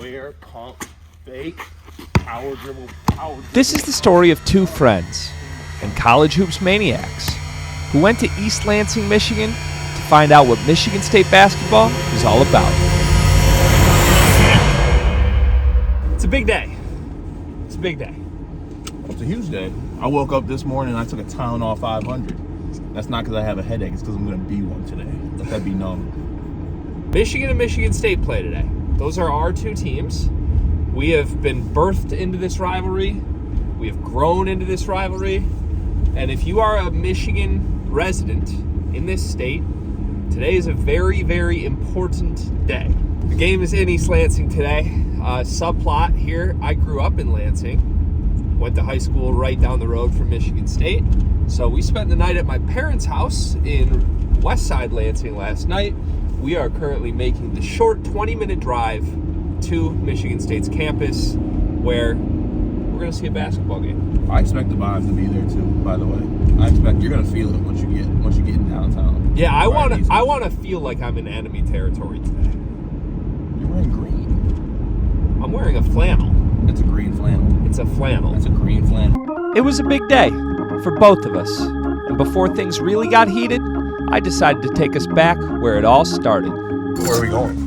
square, pump, fake, power dribble, power dribble. This is the story of two friends and college hoops maniacs who went to East Lansing, Michigan to find out what Michigan State basketball is all about. It's a big day. It's a big day. It's a huge day. I woke up this morning and I took a Tylenol 500. That's not because I have a headache. It's because I'm going to be one today. Let that be known. Michigan and Michigan State play today. Those are our two teams. We have been birthed into this rivalry. We have grown into this rivalry. And if you are a Michigan resident in this state, today is a very, very important day. The game is in East Lansing today. Subplot here, I grew up in Lansing. Went to high school right down the road from Michigan State. So we spent the night at my parents' house in Westside Lansing last night. We are currently making the short 20-minute drive to Michigan State's campus where we're going to see a basketball game. I expect the vibes to be there too, by the way. I expect you're going to feel it once you get in downtown. Yeah, I want to feel like I'm in enemy territory today. You're wearing green. I'm wearing a flannel. It's a green flannel. It's a flannel. It's a green flannel. It was a big day for both of us. And before things really got heated, I decided to take us back where it all started. Where are we going?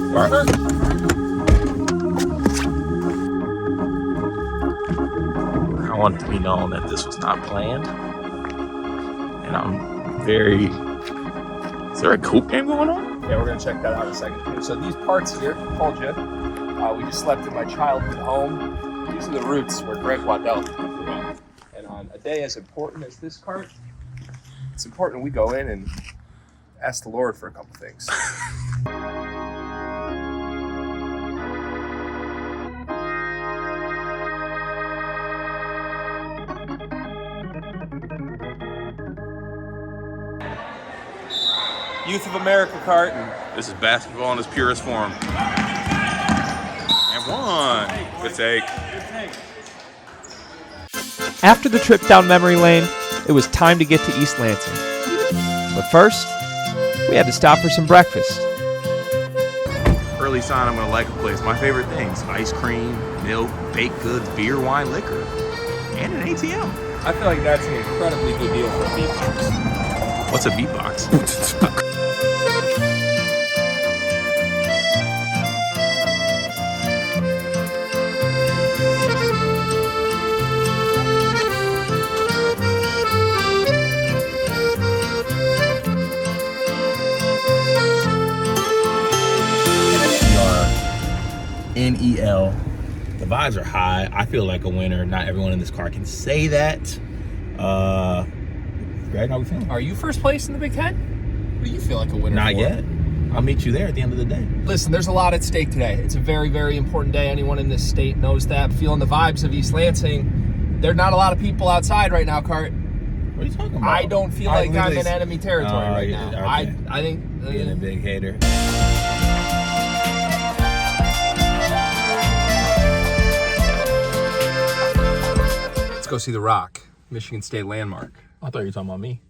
All right. I want it to be known that this was not planned. And I'm very... Is there a coop game going on? Yeah, we're going to check that out in a second. So these parts here, told you, we just slept in my childhood home. These are the roots where Greg Waddell grew up. And on a day as important as this cart, it's important we go in and ask the Lord for a couple things. Youth of America cart. This is basketball in its purest form. And one. Good take. After the trip down memory lane, it was time to get to East Lansing. But first, we had to stop for some breakfast. Early sign I'm going to like a place. My favorite things: ice cream, milk, baked goods, beer, wine, liquor, and an ATM. I feel like that's an incredibly good deal for a beatbox. What's a beatbox? NEL. The vibes are high. I feel like a winner. Not everyone in this car can say that. Greg, how we feeling? Are you first place in the Big Ten? What do you feel like a winner Not for? yet. I'll meet you there at the end of the day. Listen, there's a lot at stake today. It's a very, very important day. Anyone in this state knows that. Feeling the vibes of East Lansing. There are not a lot of people outside right now, Cart. What are you talking about? I don't feel like I'm in enemy territory right now. Okay. I think... Being a big hater. Let's go see The Rock, Michigan State landmark. I thought you were talking about me.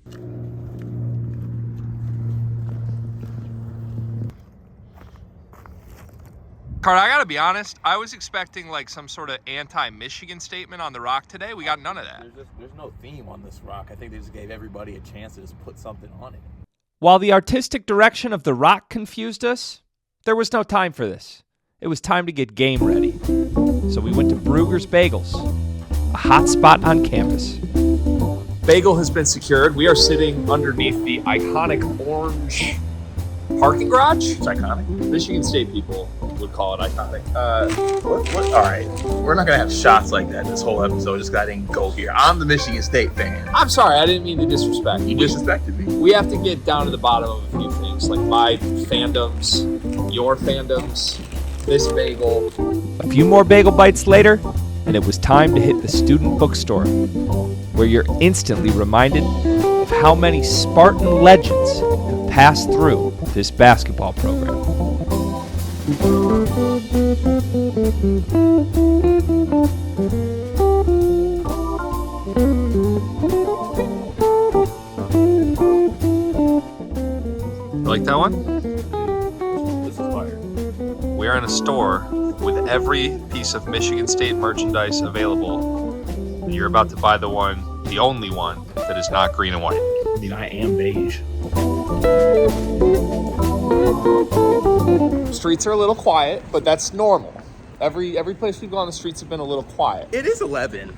Cart, I gotta be honest, I was expecting like some sort of anti-Michigan statement on The Rock today. We got none of that. There's no theme on this rock. I think they just gave everybody a chance to just put something on it. While the artistic direction of The Rock confused us, there was no time for this. It was time to get game ready. So we went to Brugger's Bagels, a hot spot on campus. Bagel has been secured. We are sitting underneath the iconic orange parking garage. It's iconic. Michigan State people would call it iconic. All right. We're not going to have shots like that this whole episode just 'cause I didn't go here. I'm the Michigan State fan. I'm sorry, I didn't mean to disrespect. You disrespected me. We have to get down to the bottom of a few things, like my fandoms, your fandoms, this bagel. A few more bagel bites later, and it was time to hit the student bookstore, where you're instantly reminded of how many Spartan legends have passed through this basketball program. You like that one? This is fire. We are in a store with every piece of Michigan State merchandise available. And you're about to buy the only one that is not green and white. I mean, I am beige. Streets are a little quiet, but that's normal. Every place we go on the streets have been a little quiet. It is 11.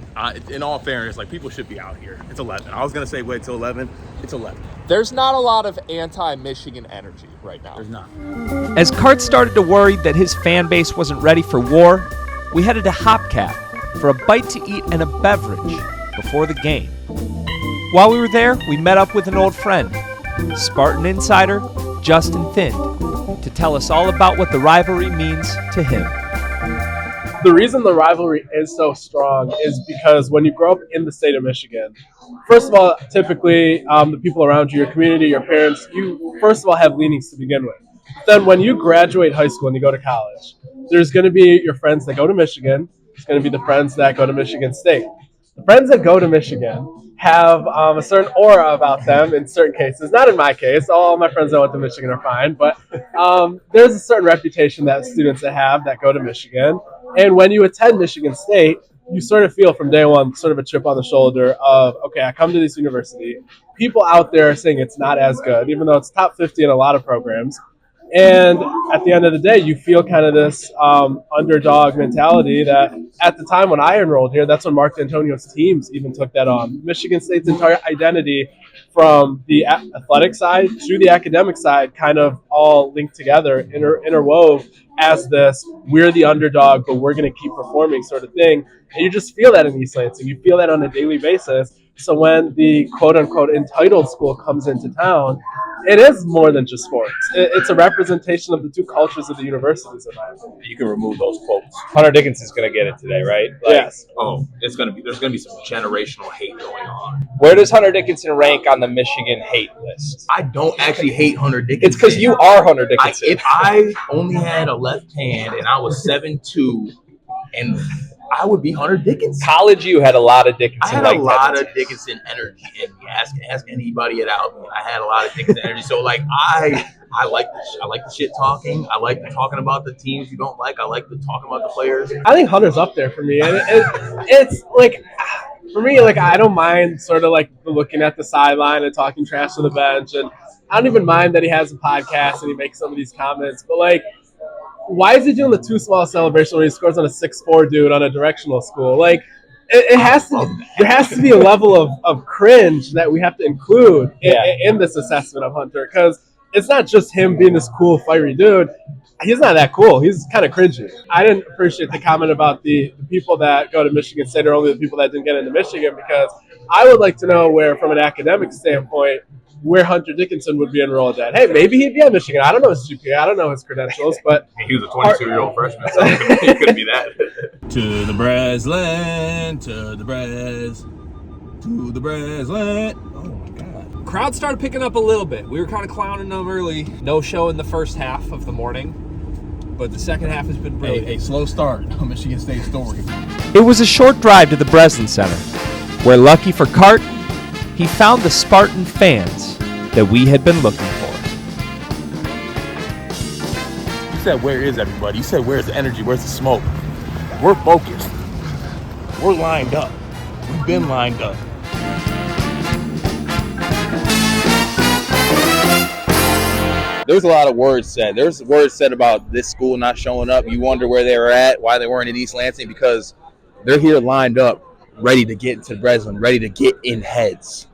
In all fairness, like, people should be out here. It's 11. I was gonna say wait till 11. It's 11. There's not a lot of anti-Michigan energy right now. There's not. As Cart started to worry that his fan base wasn't ready for war, we headed to Hopcat for a bite to eat and a beverage before the game. While we were there, we met up with an old friend, Spartan insider Justin Thind, to tell us all about what the rivalry means to him. The reason the rivalry is so strong is because when you grow up in the state of Michigan, first of all, typically the people around you, your community, your parents, you first of all have leanings to begin with. Then when you graduate high school and you go to college, there's going to be your friends that go to Michigan. It's going to be the friends that go to Michigan State. The friends that go to Michigan have a certain aura about them in certain cases. Not in my case. All my friends that went to Michigan are fine. But there's a certain reputation that students have that go to Michigan. And when you attend Michigan State, you sort of feel from day one sort of a chip on the shoulder of, okay, I come to this university. People out there are saying it's not as good, even though it's top 50 in a lot of programs. And at the end of the day, you feel kind of this underdog mentality that at the time when I enrolled here, that's when Mark D'Antonio's teams even took that on. Michigan State's entire identity from the athletic side to the academic side kind of all linked together, interwove as this, we're the underdog, but we're going to keep performing sort of thing. And you just feel that in East Lansing. You feel that on a daily basis. So when the quote-unquote entitled school comes into town, it is more than just sports. It's a representation of the two cultures of the universities, in my opinion. You can remove those quotes. Hunter Dickinson's going to get it today, right? Yes. Oh, there's going to be some generational hate going on. Where does Hunter Dickinson rank on the Michigan hate list? I don't actually hate Hunter Dickinson. It's because you are Hunter Dickinson. If I only had a left hand and I was 7'2", and I would be Hunter Dickinson. College, you had a lot of Dickinson. I had a lot of Dickinson energy in me. Ask anybody at Albion. I had a lot of Dickinson energy. So like I like the shit talking. I like the talking about the teams you don't like. I like the talking about the players. I think Hunter's up there for me. And it's like, for me, like, I don't mind sort of like looking at the sideline and talking trash to the bench. And I don't even mind that he has a podcast and he makes some of these comments. But like, why is he doing the too small celebration when he scores on a 6'4" dude on a directional school? Like, it has to. There has to be a level of cringe that we have to include in this assessment of Hunter, because it's not just him being this cool, fiery dude. He's not that cool. He's kind of cringy. I didn't appreciate the comment about the people that go to Michigan State are only the people that didn't get into Michigan, because I would like to know where, from an academic standpoint, where Hunter Dickinson would be enrolled at. Hey, maybe he'd be at Michigan. I don't know his GPA. I don't know his credentials, but He was a 22-year-old freshman, so he couldn't be that. To the Breslin, to the Breslin. Oh my God. Crowd started picking up a little bit. We were kind of clowning them early. No show in the first half of the morning, but the second half has been brilliant. A slow start on Michigan State story. It was a short drive to the Breslin Center, where, lucky for Cart, he found the Spartan fans that we had been looking for. You said, where is everybody? You said, where's the energy? Where's the smoke? We're focused. We're lined up. We've been lined up. There's a lot of words said. There's words said about this school not showing up. You wonder where they were at, why they weren't in East Lansing, because they're here lined up, ready to get into Breslin, ready to get in heads.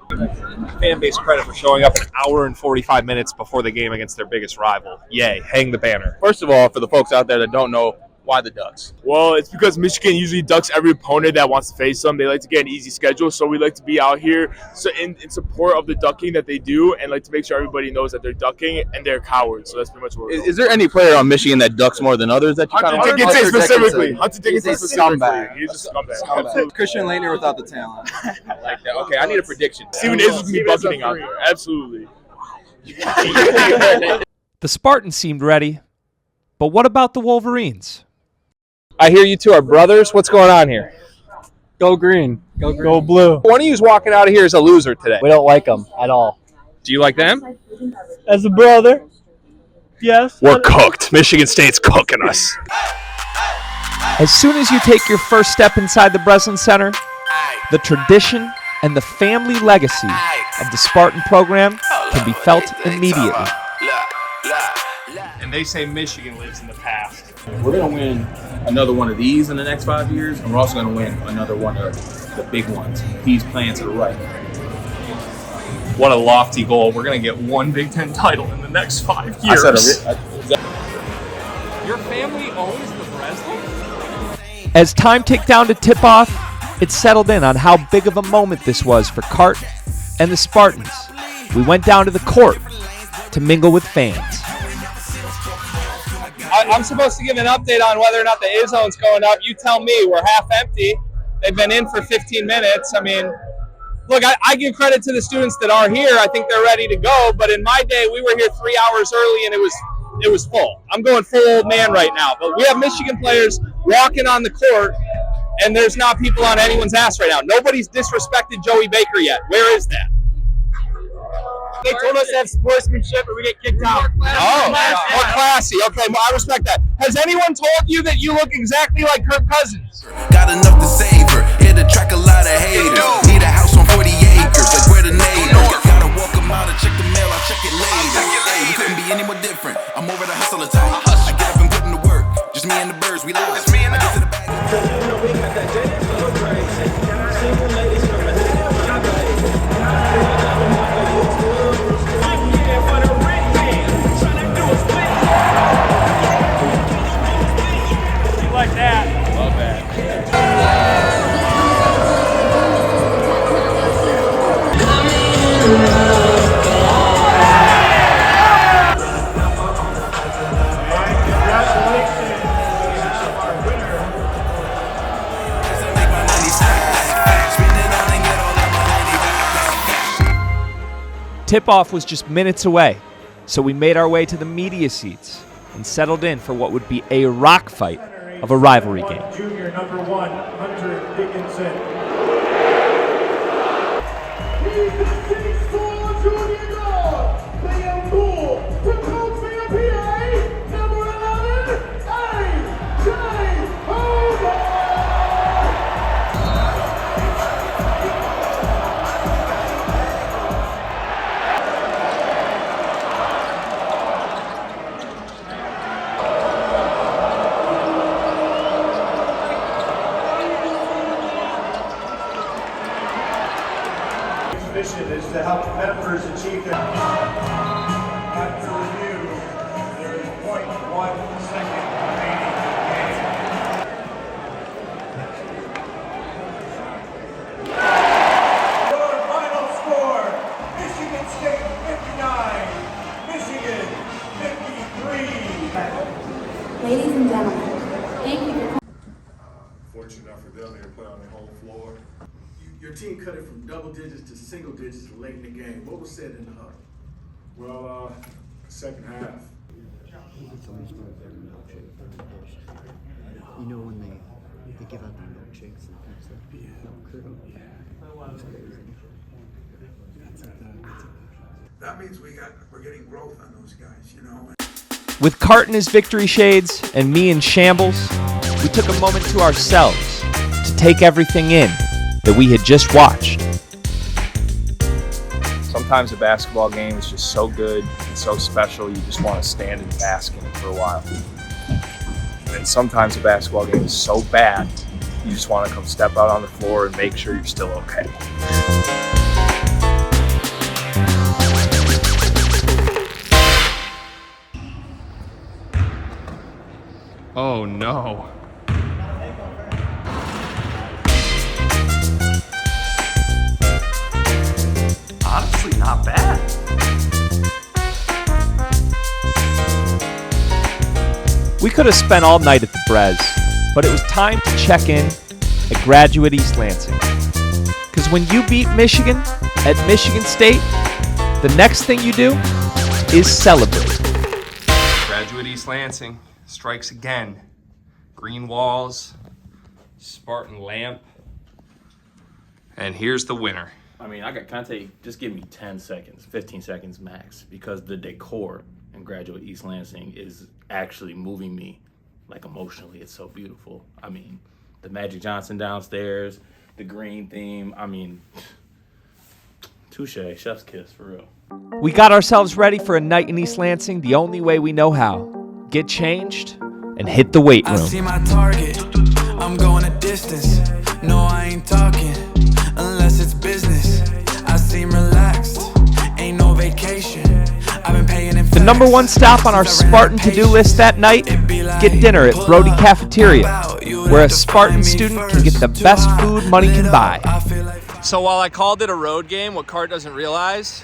Fan base credit for showing up an hour and 45 minutes before the game against their biggest rival. Yay, hang the banner. First of all, for the folks out there that don't know, why the Ducks? Well, it's because Michigan usually ducks every opponent that wants to face them. They like to get an easy schedule, so we like to be out here in support of the ducking that they do, and like to make sure everybody knows that they're ducking and they're cowards. So that's pretty much what we're Is there any player on Michigan that ducks more than others that you kind of Hunter Dickinson specifically. Hunter Dickinson He's a specifically. scumbag. He's a scumbag. Absolutely. Christian Laettner without the talent. I like that? Okay, I need a prediction. Steven is with me bucketing out there. Absolutely. The Spartans seemed ready, but what about the Wolverines? I hear you two are brothers. What's going on here? Go green. Go green. go blue. One of you is walking out of here as a loser today. We don't like them at all. Do you like them? As a brother. Yes. We're cooked. Michigan State's cooking us. As soon as you take your first step inside the Breslin Center, the tradition and the family legacy of the Spartan program can be felt immediately. And they say Michigan lives in the past. We're going to win another one of these in the next 5 years, and we're also going to win another one of the big ones. He's playing to the right. What a lofty goal. We're going to get one Big Ten title in the next 5 years. Your family owns the Breslin? As time ticked down to tip-off, it settled in on how big of a moment this was for Cart and the Spartans. We went down to the court to mingle with fans. I'm supposed to give an update on whether or not the A-zone's going up. You tell me. We're half empty. They've been in for 15 minutes. I mean, look, I give credit to the students that are here. I think they're ready to go. But in my day, we were here 3 hours early, and it was full. I'm going full old man right now. But we have Michigan players walking on the court, and there's not people on anyone's ass right now. Nobody's disrespected Joey Baker yet. Where is that? They told us to have sportsmanship or we get kicked out. Oh, more classy. Okay, well, I respect that. Has anyone told you that you look exactly like Kirk Cousins? Got enough to save her. Here to track a lot of haters. Need a house on 40 acres, like where the neighbors. Gotta walk them out and check the mail, I'll check it later. Hey, we couldn't be any more different. I'm over the hustle attack. I get up and put in the work. Just me and the birds, we live. I get to the bag. Like that. Love that. Tip-off was just minutes away, so we made our way to the media seats and settled in for what would be a rock fight of a rivalry game. Junior number 1, Hunter Dickinson. He's the 6'4" junior guard, playing pool to coach me up here, number 11, AJ Hoover. Mission is to help members achieve their. After review, there is 0.1 second remaining in the game. Your final score: Michigan State 59, Michigan 53. Ladies and gentlemen, thank you for Fortunate enough for them, they play on their home floor. Your team cut it from double digits to single digits late in the game. What was said in the huddle? Well, second half. You know when they give out their milkshakes and stuff? That means we're getting growth on those guys, you know. With Cart in his victory shades and me in shambles, we took a moment to ourselves to take everything in that we had just watched. Sometimes a basketball game is just so good and so special, you just want to stand and bask in it for a while. And sometimes a basketball game is so bad, you just want to come step out on the floor and make sure you're still okay. Oh no. Honestly, not bad. We could have spent all night at the Brez, but it was time to check in at Graduate East Lansing. Because when you beat Michigan at Michigan State, the next thing you do is celebrate. Graduate East Lansing strikes again. Green walls, Spartan lamp, and here's the winner. I mean, can I tell you, just give me 10 seconds, 15 seconds max, because the decor and graduate East Lansing is actually moving me, like, emotionally. It's so beautiful. I mean, the Magic Johnson downstairs, the green theme. I mean, touche, chef's kiss, for real. We got ourselves ready for a night in East Lansing the only way we know how. Get changed and hit the weight room. I see my target, I'm going a distance. No, I ain't talking unless it's business. I seem relaxed, ain't no vacation. I've been paying in The number one stop on our Spartan to-do list that night, get dinner at Brody Cafeteria, where a Spartan student can get the best food money can buy. So while I called it a road game, what Cart doesn't realize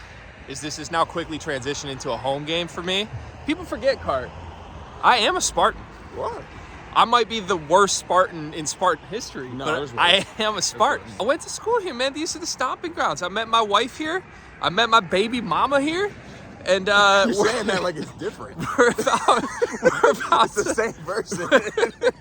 is this is now quickly transitioned into a home game for me. People forget, Cart, I am a Spartan. What? I might be the worst Spartan in Spartan history, but I am a Spartan. I went to school here, man. These are the stomping grounds. I met my wife here. I met my baby mama here. And You're saying that like it's different. We're about it's the same person.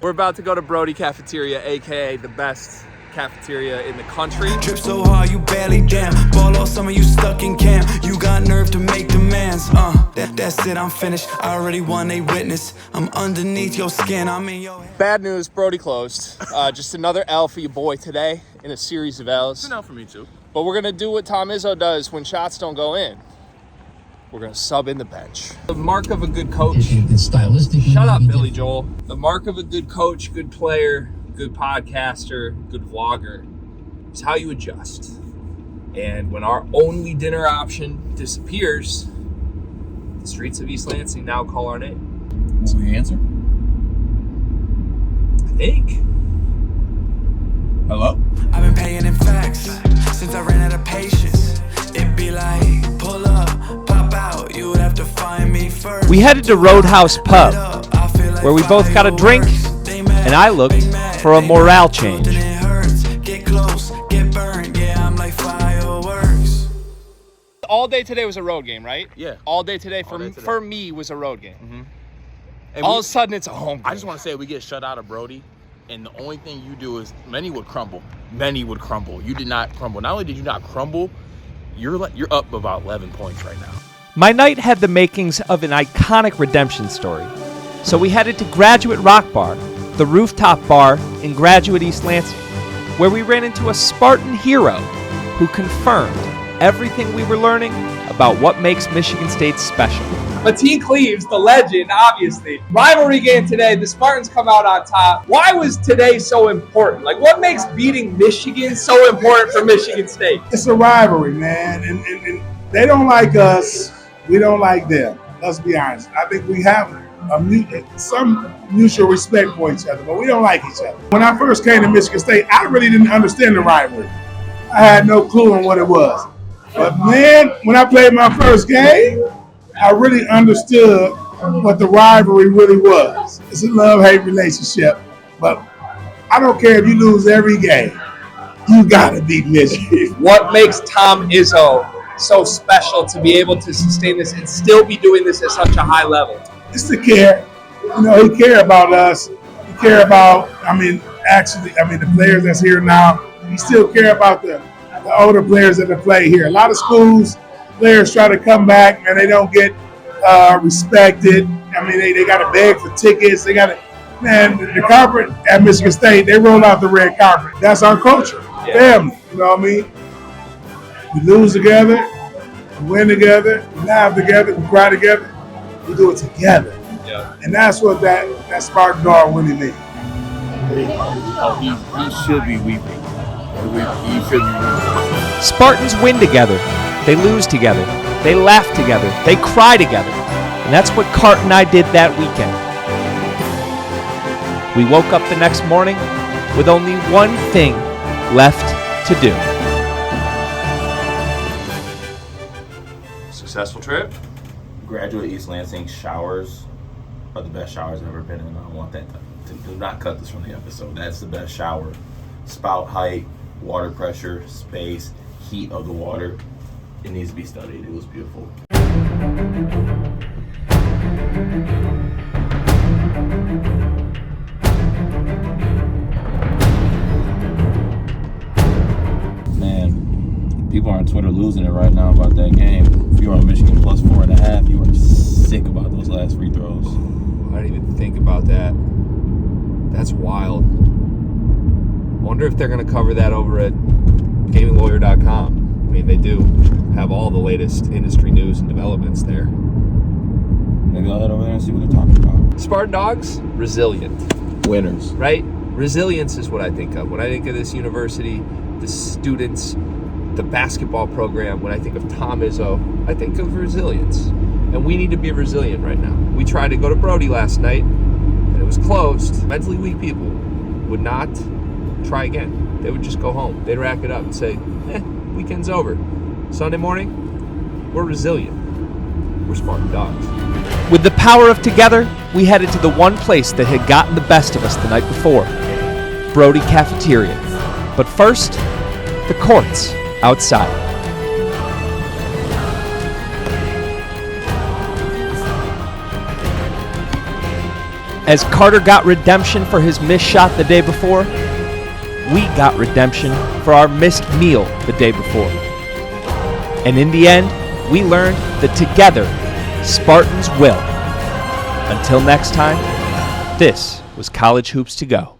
We're about to go to Brody Cafeteria, aka the best cafeteria in the country. Trip so hard you barely damn. Ball all summer you stuck in camp. You got nerve to make demands. That's it, I'm finished. I already won a witness. I'm underneath your skin. I'm in your head. Bad news, Brody closed. Just another L for your boy today in a series of L's. It's an L for me too. But we're gonna do what Tom Izzo does when shots don't go in. We're going to sub in the bench. The mark of a good coach. Shut up, Billy Joel. The mark of a good coach, good player, good podcaster, good vlogger is how you adjust. And when our only dinner option disappears, the streets of East Lansing now call our name. Will we answer? I think. Hello? I've been paying in facts since I ran out of patience. It'd be like, pull up, pop out, you would have to find me first. We headed to Roadhouse Pub, where we both got a drink, and I looked for a morale change. Get close, get burned, yeah, I'm like fireworks. All day today was a road game, right? Yeah. All day today for me was a road game. Mm-hmm. And all of a sudden it's a home game. I just want to say we get shut out of Brody, and the only thing you do is many would crumble. Many would crumble. You did not crumble. Not only did you not crumble, you're up about 11 points right now. My night had the makings of an iconic redemption story. So we headed to Graduate Rock Bar, the rooftop bar in Graduate East Lansing, where we ran into a Spartan hero who confirmed everything we were learning about what makes Michigan State special. Mateen Cleaves, the legend, obviously. Rivalry game today, the Spartans come out on top. Why was today so important? Like, what makes beating Michigan so important for Michigan State? It's a rivalry, man, and they don't like us. We don't like them. Let's be honest. I think we have some mutual respect for each other, but we don't like each other. When I first came to Michigan State, I really didn't understand the rivalry. I had no clue on what it was. But man, when I played my first game, I really understood what the rivalry really was. It's a love-hate relationship, but I don't care if you lose every game. You gotta beat Michigan. What makes Tom Izzo so special to be able to sustain this and still be doing this at such a high level? It's the care. You know, he care about us. He care about, the players that's here now. He still care about the older players that have played here. A lot of schools, players try to come back and they don't get respected. They got to beg for tickets. They got to, the carpet at Michigan State, they roll out the red carpet. That's our culture. Family, you know what I mean? We lose together, we win together, we laugh together, we cry together. We do it together. Yeah. And that's what that Spartan dog really means. He should be weeping. He should be weeping. Spartans win together. They lose together. They laugh together. They cry together. And that's what Cart and I did that weekend. We woke up the next morning with only one thing left to do. Successful trip. Graduate East Lansing showers are the best showers I've ever been in. I don't want that to do not cut this from the episode. That's the best shower. Spout height, water pressure, space, heat of the water. It needs to be studied. It was beautiful. Man, people are on Twitter losing it right now about that game. If you're on Michigan plus 4.5, you are think about those last free throws. I didn't even think about that. That's wild. Wonder if they're going to cover that over at GamingLawyer.com. I mean, they do have all the latest industry news and developments there. Maybe I'll head over there and see what they're talking about. Spartan Dogs, resilient. Winners. Right? Resilience is what I think of. When I think of this university, the students, the basketball program, when I think of Tom Izzo, I think of resilience. And we need to be resilient right now. We tried to go to Brody last night, and it was closed. Mentally weak people would not try again. They would just go home. They'd rack it up and say, weekend's over. Sunday morning, we're resilient. We're Spartan Dogs. With the power of together, we headed to the one place that had gotten the best of us the night before, Brody Cafeteria. But first, the courts outside. As Carter got redemption for his missed shot the day before, we got redemption for our missed meal the day before. And in the end, we learned that together, Spartans will. Until next time, this was College Hoops to Go.